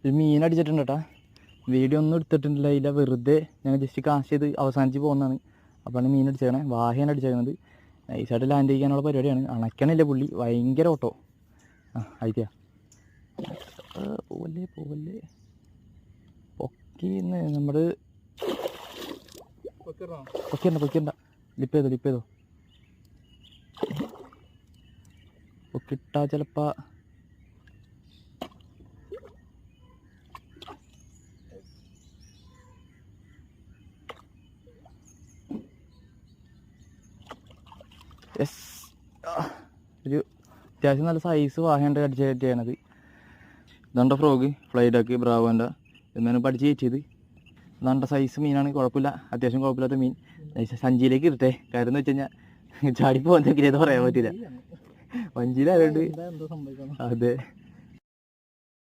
ഒരു മീൻ അടിച്ചിട്ടുണ്ട് കേട്ടോ. വീഡിയോ ഒന്നും എടുത്തിട്ടില്ല, ഇല്ല, വെറുതെ ഞങ്ങൾ ജസ്റ്റ് കാശ് ചെയ്ത് അവസാനിച്ച് പോകുന്നതാണ്. അപ്പോഴാണ് മീൻ അടിച്ചേക്കണേ. വാഹയാണ് അടിച്ചേക്കുന്നത്. നൈസായിട്ട് ലാൻഡ് ചെയ്യാനുള്ള പരിപാടിയാണ്. അണക്കണില്ല പുള്ളി, ഭയങ്കര ഓട്ടോ. ആ ആയിട്ടാ പോവല്ലേ പോവല്ലേ. പൊക്കിന്ന് നമ്മൾ പൊക്കിണ്ട ലിപ്പ് ചെയ്തോ പൊക്കിട്ടാ ചിലപ്പോ ഒരു അത്യാവശ്യം നല്ല സൈസ് വാഹേണ്ട അടിച്ച് ചെയ്യണത്. ഇതാണ്ട ഫ്രോഗ് ഫ്ലൈഡാക്ക് ബ്രാവോൻ്റെ എന്നാണ് പഠിച്ച് കയറ്റിയത്. ഇതാണ്ട സൈസ് മീനാണ്, കുഴപ്പമില്ല, അത്യാവശ്യം കുഴപ്പമില്ലാത്ത മീൻ. സഞ്ചിയിലേക്ക് ഇരട്ടെ. കാര്യം എന്ന് വെച്ച് കഴിഞ്ഞാൽ ചാടി പോകുന്നതൊക്കെ പറയാൻ പറ്റില്ല. വഞ്ചിയിലായതുകൊണ്ട്. അതെ,